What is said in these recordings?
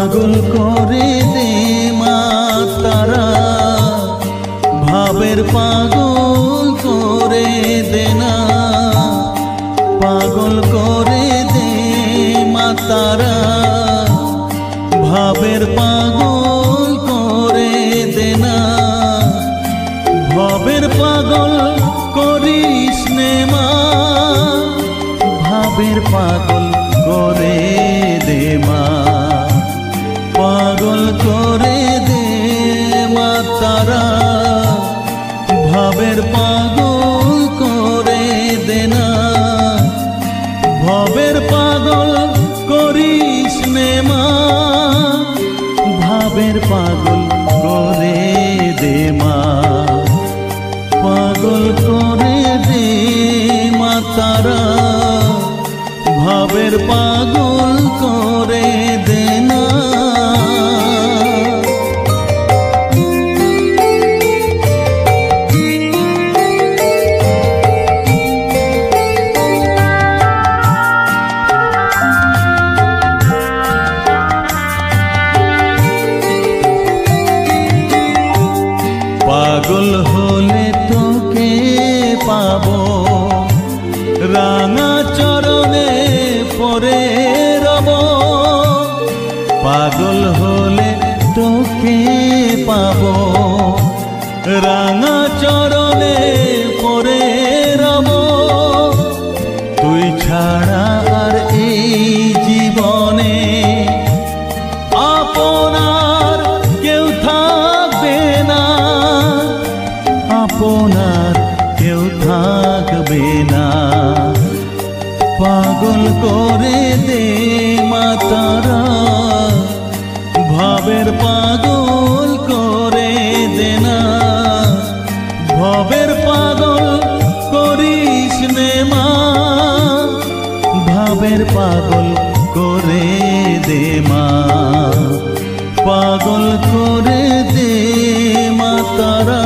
পাগল করে দে মা তারা, ভাবের পাগল করে দে না। পাগল করে দে মা তারা, ভাবের পাগল করে দে না। ভাবের পাগল করিস নে মা, ভাবের পাগল করে দে মা। পাগল করে দে মা তারা, ভাবের পাগল করে দে না। ভাবের পাগল করিস নে মা, ভাবের পাগল করে দে মা। পাগল করে দে মা তারা, ভাবের পাগল করে দে না। পাগল হলে তোকে পাবো, রাঙা চরণে পরে রব। পাগল হলে তোকে পাবো, রাঙা চরণে পরে রব। তুই ছাড়া আর এই জীবনে আপনার কেউ থাকবে না, আপনার কেউ থাকবে না। পাগল করে দে মা তারা, ভাবের পাগল করে দে না। ভাবের পাগল করিস নে মা, ভাবের পাগল করে দে মা। পাগল করে দে মা তারা,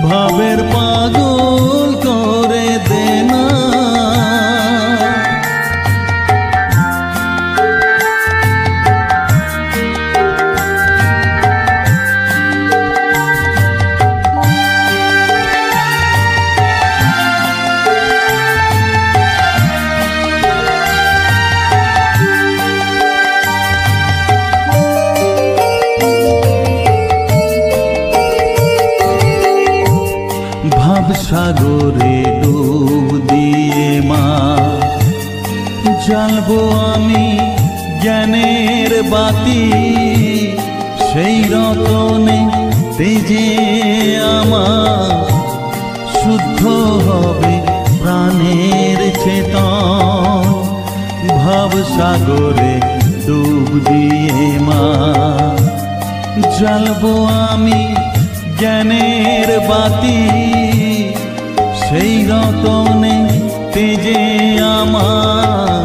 ভাবের পাগল করে দে না। সাগরে ডুব দিয়ে মা, জ্বালবো আমি জ্ঞানের বাতি। সেই রতনে তেজে আমার শুদ্ধ হবে প্রাণের চেতন। ভাব সাগরে ডুব দিয়ে মা, জ্বালবো আমি জ্ঞানের বাতি। সেই রতনে তেজে আমার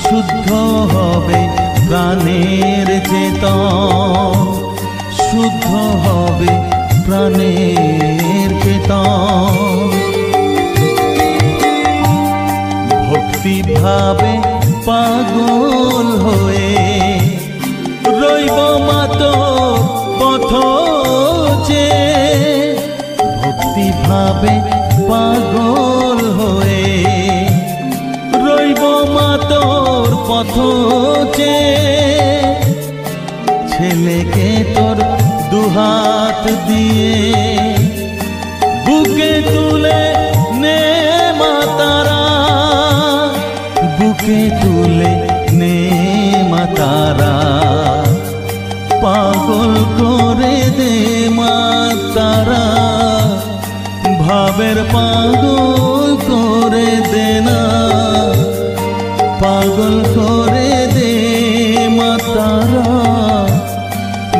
শুদ্ধ হবে প্রাণের চেতন। শুদ্ধ হবে প্রাণের চেতন। ভক্তি ভাবে পাগল হয়ে রইব মাতো পথ চেয়ে। ভক্তি ভাবে পাগল হয়ে রইব মা তোর পথ চেয়ে। ছেলেকে তোর দুহাত দিয়ে বুকে তুলে নে মা তারা, বুকে তুলে নে মা তারা। পাগল করে দে মা তারা, ভাবের পাগল করে দে না। পাগল করে দে মা তারা,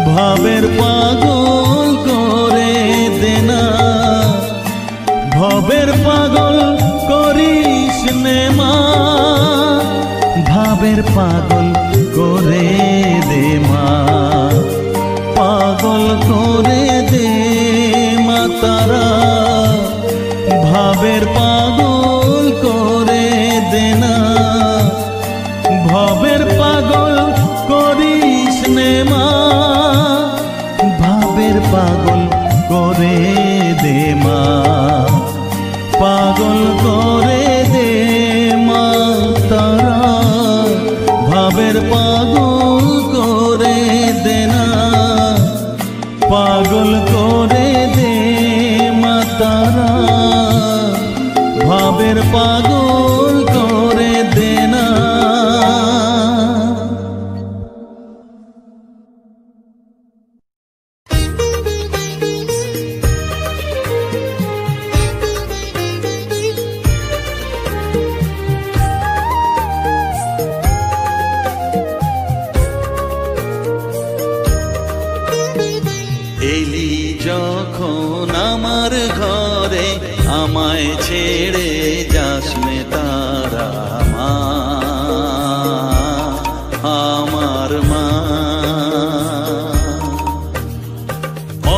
ভাবের পাগল করে দে না। ভাবের পাগল করিস নে মা, ভাবের পাগল করে দে মা। পাগল করে দে মা তারা, ভাবের পাগল করে দে না। ভাবের পাগল করে মা, পাগল করে দে মা তারা, ভাবের পাগল করে দে না, পাগল করে দে মা তারা, ভাবের পাগল করে দে না। এলি যখন আমার ঘরে, আমায় ছেড়ে যাস নে তারা মা, আমার মা।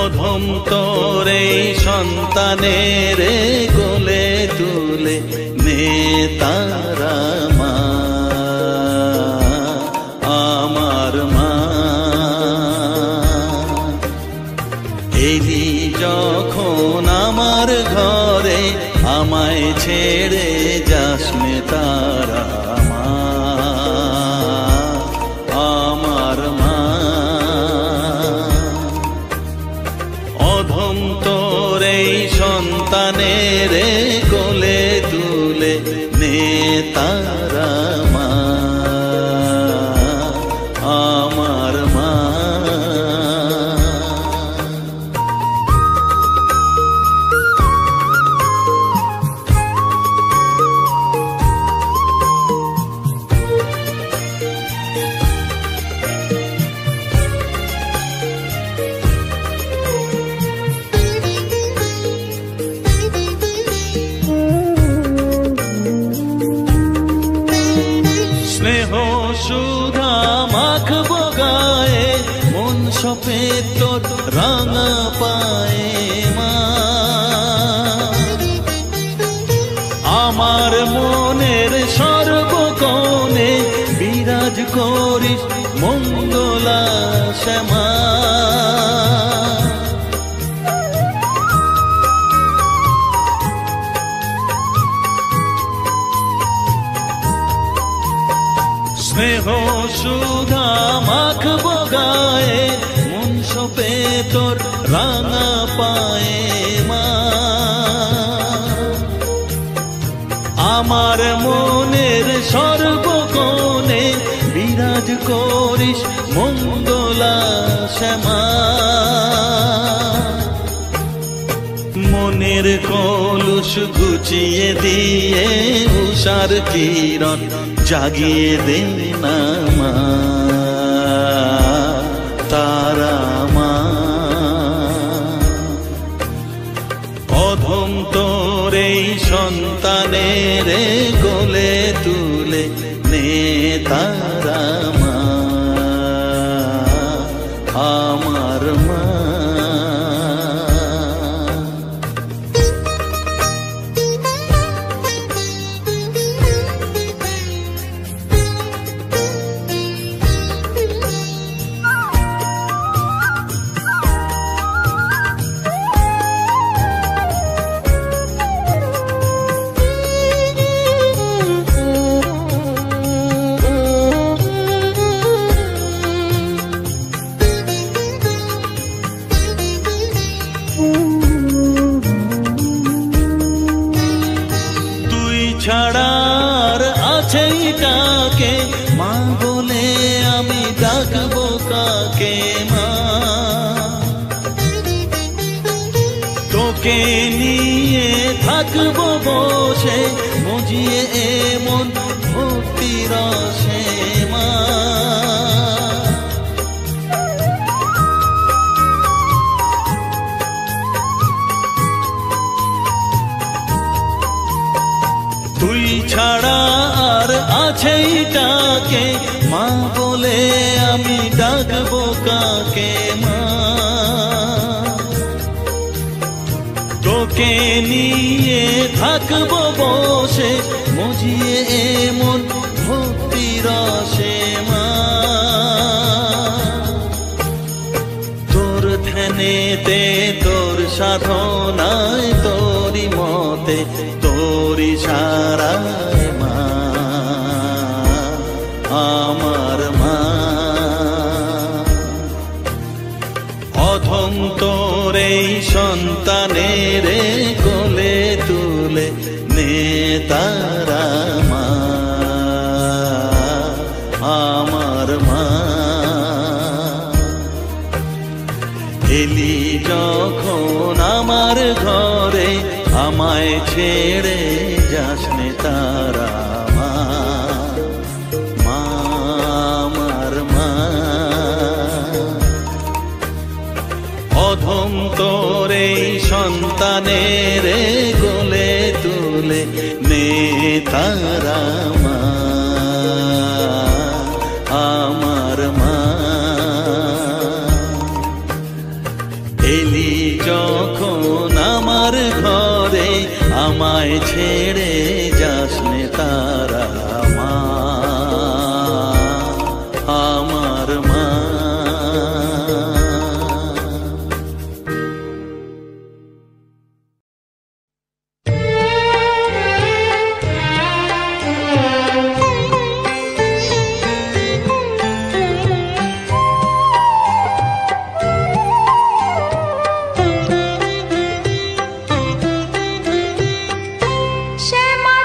অধম তোরে সন্তানের কোলে তুলে নে তারা মা, আমার মা। এলি যখন আমার ঘরে, আমায় ছেড়ে যাস নে তারা মা, আমার মা। অধম তোরে সন্তানের কোলে তুলে নে তারা মা, আমার মা। স্নেহ সুধা মাখবো গায়ে, মন সপে তোর রাঙা পায়ে মা। আমার মনের সর্বকোণে বিরাজ করিস মঙ্গলা শ্যামা। স্নেহ সুধা মাখবো গায়ে, মন সপে তোর রাঙা পায়ে মা। আমার মনের সর্বকোণে বিরাজ করিস মঙ্গলা শ্যামা। মনের কলুষ ঘুচিয়ে দিয়ে উষার কিরণ জাগিয়ে দে না মা, তারা মা। অধম তোরে সন্তানের কোলে তুলে নে তারা মা, আমার মা। ছাড়ার আছেই কাকে মা বলে আমি ডাকবো কাকে মা। তোকে নিয়ে থাকবো বসে মজিয়ে এমন ভক্তি রসে মা। তুই ছাড়া আর আছেই কাকে মা বলে আমি ডাকবো কাকে মা। তোকে নিয়ে থাকবো বসে মজিয়ে এমন ভক্তি রসে মা। তোর ধ্যানেতে তোর সাধনায় পথে তোরি সারায় মা, আমার মা। অধম তোর এই সন্তানের কোলে তুলে নে তারা মা, আমার মা। এলি যখন আমার ঘরে আমায় ছেড়ে যাসনে তারা মা, মা আমার মা। অধম তোর এই সন্তানের কোলে তুলে নে তারা মা, আমার মা। এলি যখন আমার ঘরে আমায় ছেড়ে যাসনে তারা মা, আমার মা। শ্যামা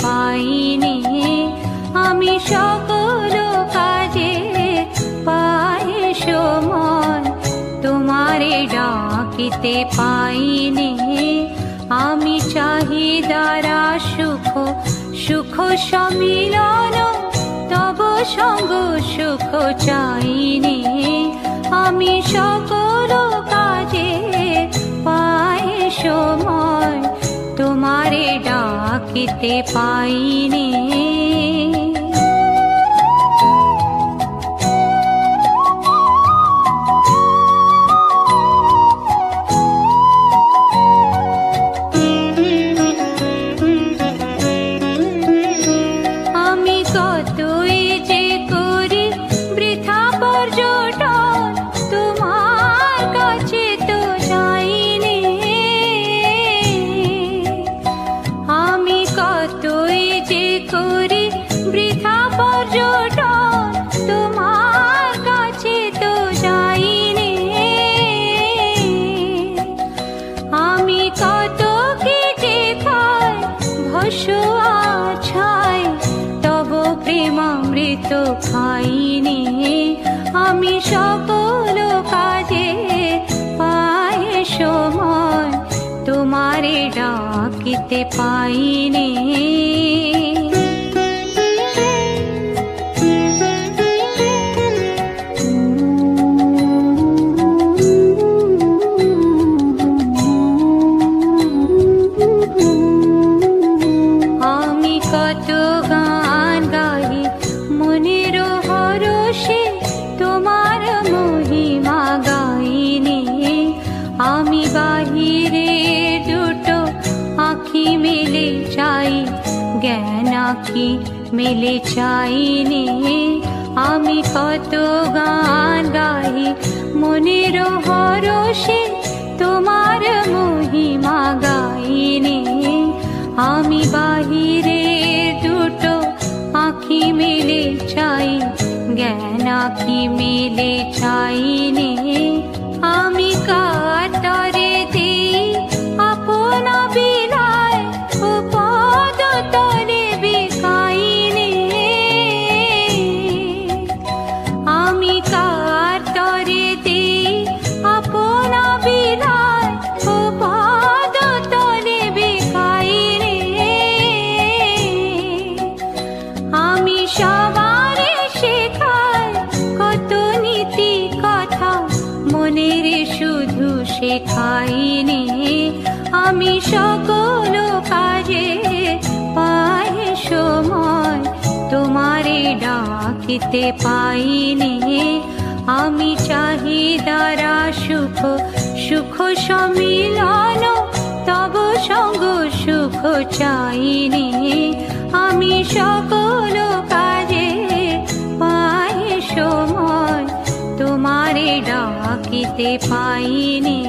পাইনি, আমি সকল কাজে পাই সময় তোমারে ডাকিতে পাইনি। আমি চাহিদারা সুখ সুখ সম্মিলন, তব সঙ্গ সুখ চাইনি। আমি সকল কাজে পাই সময় তোমারে ডাকিতে পাইনি। খাইনি, আমি সকল কাজে পাই সময় তোমারে ডাকিতে পাইনি। আমি কত গান গাই মনের হরষে, তোমার মহিমা গাইনি। আমি বাহিরে দুটো আঁখি মেলে চাই, জ্ঞান আঁখি মেলে চাইনি। আমি কত গান গাই মনের হরষে, তোমার মহিমা গাইনি। আমি বাহিরে দুটো আঁখি মেলে চাই, জ্ঞান আঁখি মেলে চাইনি। আমি কাতরে দিই আপন বিলায়, ও পদ তলে বিকাইনি। আমি কাতরে দিই আপন বিলায়, ও পদ তলে বিকাইনি। আমি সবারে শেখাই কত নীতি কথা, মনের শুধু শেখাইনি। আমি সকল কাজে পাই সময় তোমারে ডাকিতে পাইনি। আমি চাহিদারা সুখ সুখ সম্মিলন, তব সঙ্গ সুখ চাইনি। আমি সকল কাজে পাই সময় তোমারে ডাকিতে পাইনি।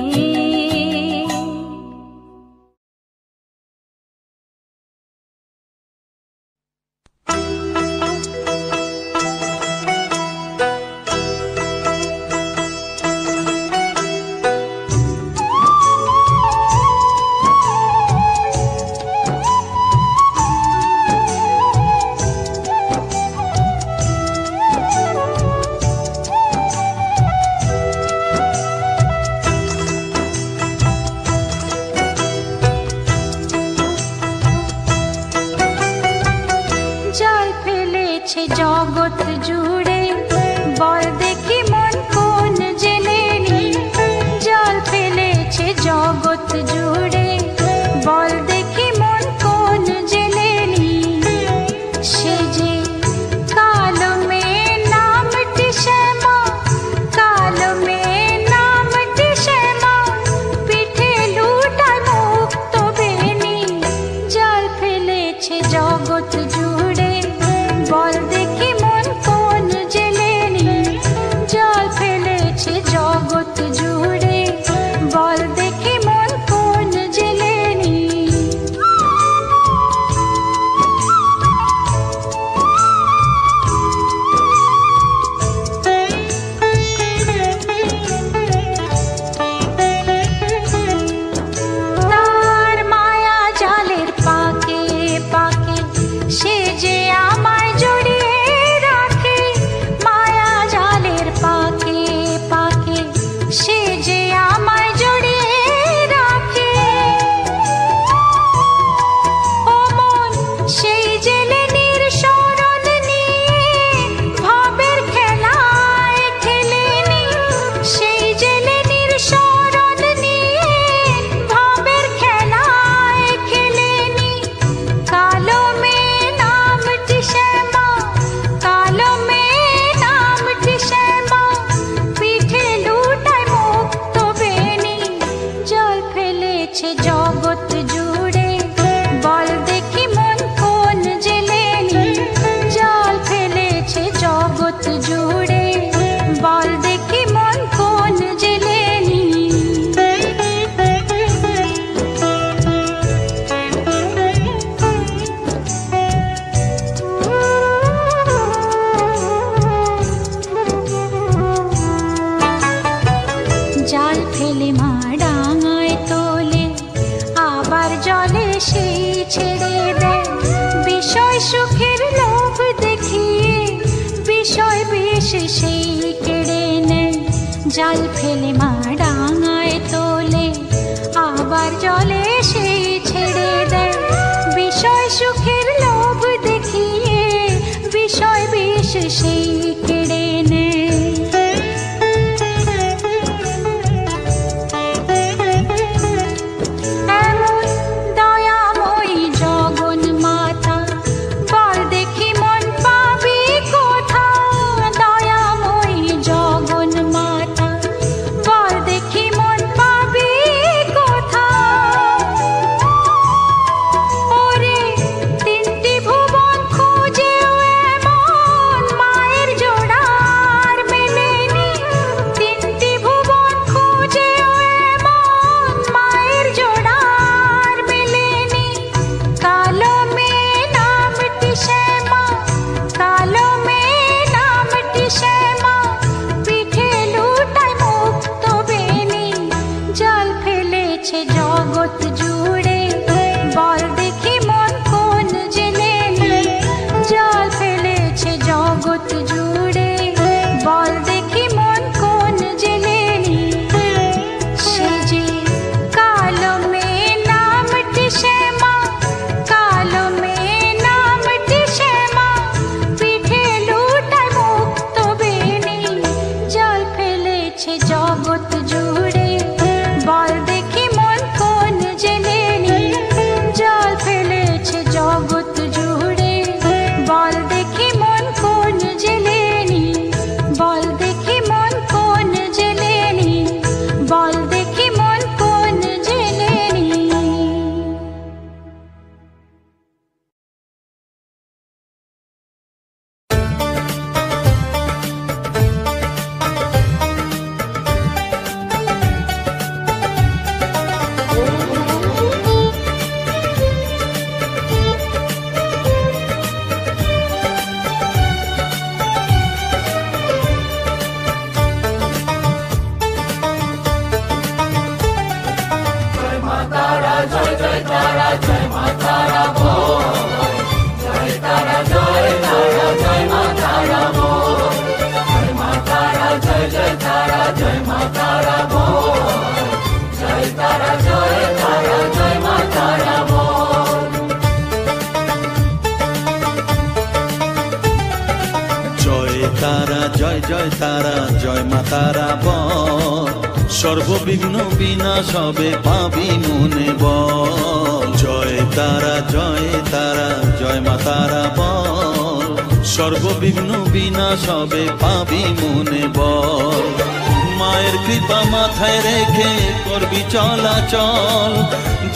জগৎ জুড়ে বল দেখি মন কোন জেনেনি, জল ফেলেছে জগৎ জুড়ে বল দেখি মন কোন জেনেনি। সে যে কালো মেয়ে নামটি শ্যামা, কালো মেয়ে নামটি শ্যামা, পিঠে লুটায় মুক্ত বেনি। জল ফেলেছে জগৎ জুড়ে বল দেখি মন কোন জেলেনি। বেশ সেই কেড়ে নেয়, জাল ফেলে মা ডাঙায় তোলে, আবার জলে সেই ছেড়ে দেয়। বিষয় সুখের লোভ দেখিয়ে বিষয় বেশ সেই কেড়ে নেয়। এমন দয়াময়ী জগন মাতা, বল দেখি মন পাবি কোথা? দয়াময়ী জগন মাতা, বল দেখি মন পাবি কোথা? ওরে তিনটি ভুবন খুঁজেও এমন মায়ের জোড়ার মেলেনি, তিনটি ভুবন খুঁজেও এমন মায়ের জোড়ার মেলেনি। কালো মেয়ে নামটি শ্যামা, কালো মেয়ে নামটি শ্যামা, পিঠে লুটায় মুক্ত বেনি, জাল ফেলেছে জগৎ জুড়ে, বল দেখি মন কোন জেলেনি? জাল ফেলেছে জগৎ জুড়ে, বল দেখি মন কোন জেলেনি? সে যে কালো মেয়ে নামটি শ্যামা, কালো মেয়ে নামটি শ্যামা, পিঠে লুটায় মুক্ত বেনি, জাল ফেলেছে জগৎ জুড়ে, বল দেখি মন কোন জেলেনি? জাল ফেলেছে জগৎ জুড়ে, বল দেখি মন কোন জেলেনি? বল দেখি মন কোন জেলেনি? বল দেখি মন কোন জেলেনি? জয় তারা জয় জয় তারা জয় মা তারা বল, সর্ববিঘ্ন বিনাশ হবে পাবি মনে বল। জয় তারা জয় তারা জয় মা তারা বল, সর্ববিঘ্ন বিনাশ হবে পাবি মনে বল। মায়ের কৃপা মাথায় রেখে করবি চলাচল,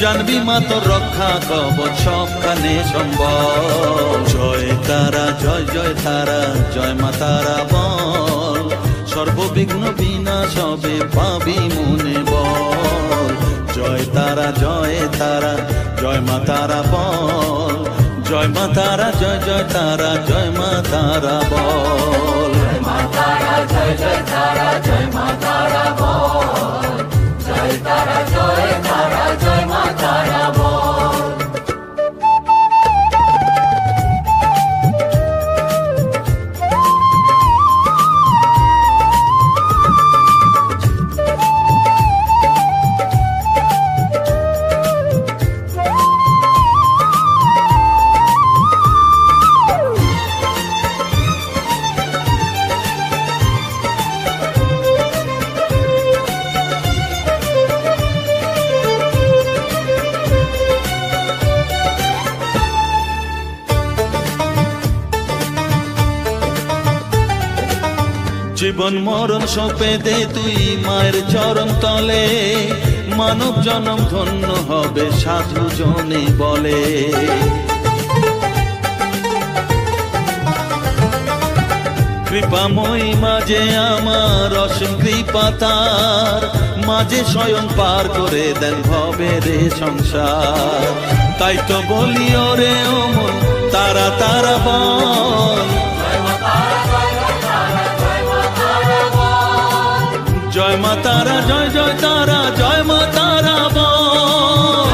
জানবি মা তোর রক্ষা কবচ সবখানে সম্বল। জয় তারা জয় জয় তারা জয় মা তারা বল, সর্ববিঘ্ন বিনাশ হবে পাবি মনে বল। জয় তারা জয় তারা জয় মা তারা বল, জয় মা তারা জয় জয় তারা জয় মা তারা বল। জয় মা তারা জয় জয় তারা জয় মা তারা বল, জয় তারা জয় তারা জয় মা তারা বল। জীবন মরণ সঁপে দে তুই মায়ের চরণ তলে, মানব জনম ধন্য হবে সাধু জনে বলে। কৃপাময়ী মাঝে আমার অসীম কৃপা তার, মাঝে স্বয়ং পার করে দেন ভবের সংসার। তাই তো বলি ওরে ও মন তারা তারা বল, জয় মা তারা জয় জয় তারা জয় মা তারা বল।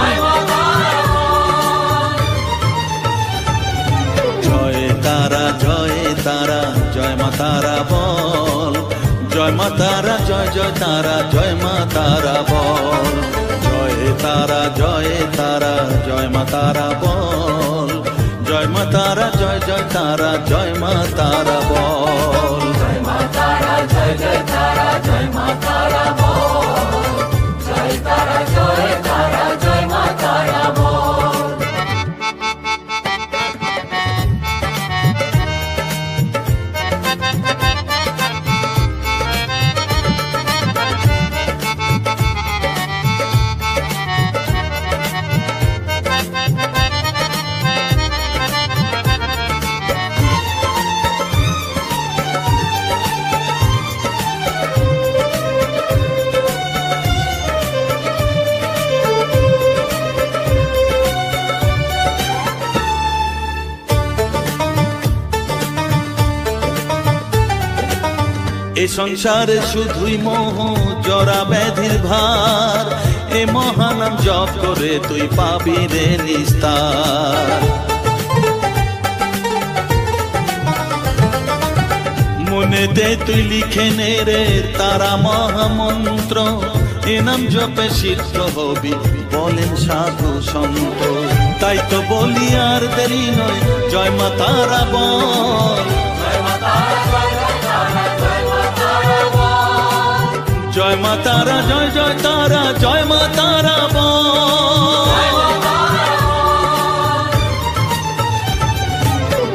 জয় তারা জয় তারা জয় মা তারা তারা বল, জয় মা তারা, জয় জয় তারা, জয় মা তারা বল, জয় তারা, জয় তারা, জয় মা তারা বল, জয় মা তারা, জয় জয় তারা, জয় মা তারা বল, জয় মা তারা, জয় জয় তারা, জয় মা তারা বল, জয় তারা, জয় তারা, জয় মা তারা বল। এ সংসারে শুধুই মোহ জরা ব্যাধির ভার, এ মহানাম জপ করে তুই পাবি রে নিস্তার। মনেতে তুই লিখে নে রে তারা মহামন্ত্র, এ নাম জপে সিদ্ধ হবি বলেন সাধু সন্ত। তাই তো বলি আর দেরি নয়, জয় মা তারা বল, জয় মা তারা, জয় জয় তারা, জয় মা তারা বল, জয় মা তারা, জয় জয় তারা, জয় মা তারা বল,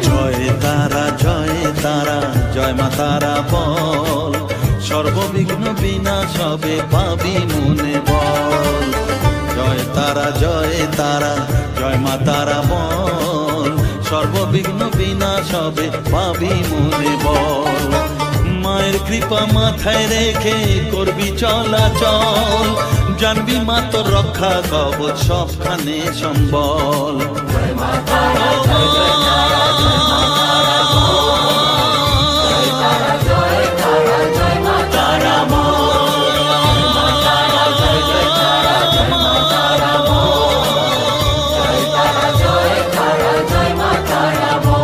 জয় তারা, জয় তারা, জয় মা তারা বল, সর্ববিঘ্ন বিনাশ হবে পাবি মনে বল, জয় তারা, জয় তারা, জয় মা তারা বল, সর্ববিঘ্ন বিনাশ হবে পাবি মনে বল। মায়ের কৃপা মাথায় রেখে করবি চলাচল, জানবি মা তোর রক্ষা কবচ সবখানে সম্বল, জয় মা তারা, জয় জয় তারা, জয় মা তারা বল, জয় তারা, জয় তারা, জয় মা তারা বল, জয় মা তারা, জয় জয় তারা, জয় মা তারা বল, জয় তারা, জয় তারা, জয় মা তারা বল।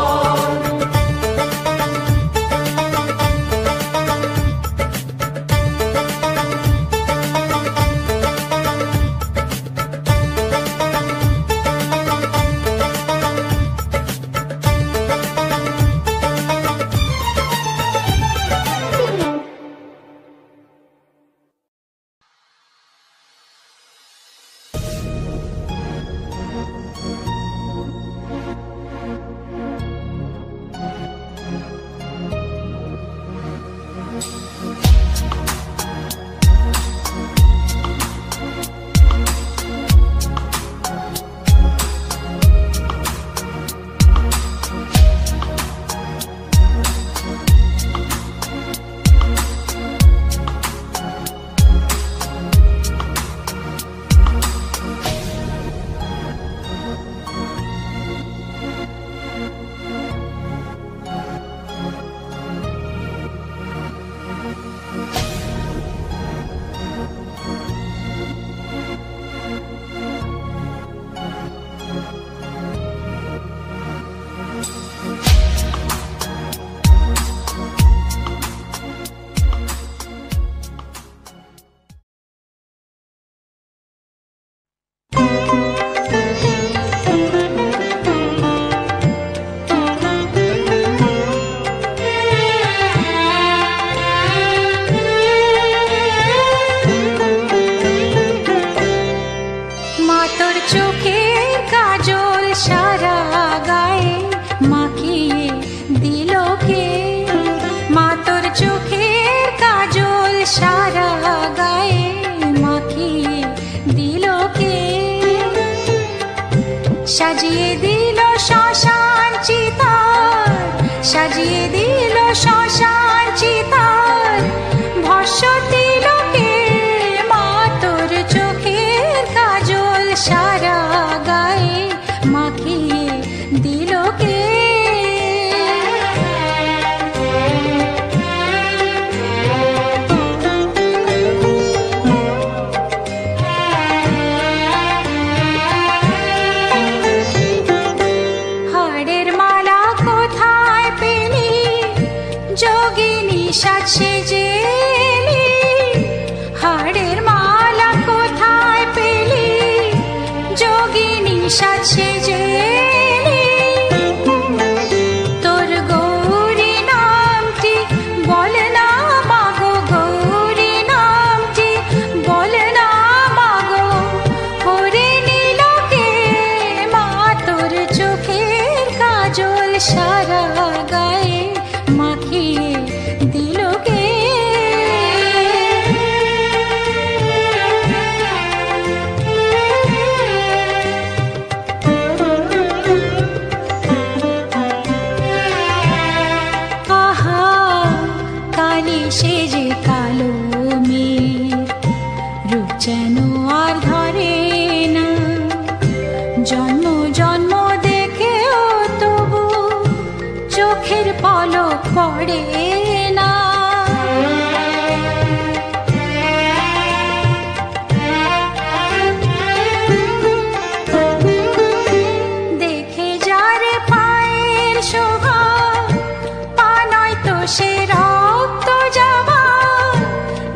সাজিয়ে দিল শ্মশান চিতার, সাজিয়ে দিল শ্মশান চিতার, ভস্য তিলকে মা তোর চোখের কাজল সারা গায়ে মাখিয়ে দিল কে। যোগী নিশাদ সেজে এলি, হাড়ের মালা কোথায় পেলি, যোগী নিশাদ সেজে এলি। তোর গৌরী নামটি বল না মাগো, গৌরী নামটি বল না মাগো, করে নিল কে মা তোর চোখের কাজল সারা গায়ে মাখিয়ে দিল কে। আহা কালি সেজে কালো মেঘ, রূপ যেন আর ধরে না, জন্ম জন্ম দেখেও তবু চোখের পলক পড়ে না। দেখে যারে পায়ের শোভা, পা নয় তো সে রক্ত যাবা,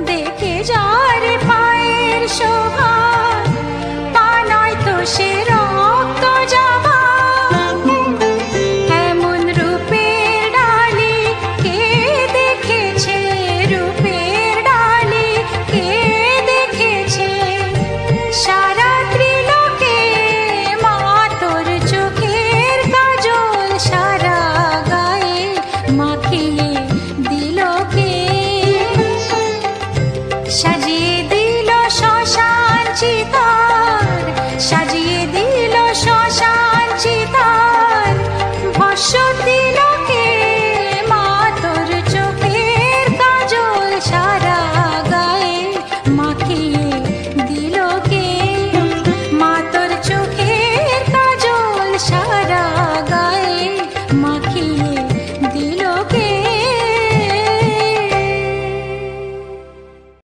দেখে যারে পায়ের শোভা, পা নয় তো সে রক্ত যাবা। এমন রূপের ডালি কে দেখেছে, রূপের ডালি কে দেখেছে, সারা ত্রিলোকে মা তোর চোখের কাজল সারা গায়ে মাখিয়ে দিল কে। সাজিয়ে দিল শ্মশান চিতার, সাজিয়ে দিল শ্মশান চিতার, ভস্য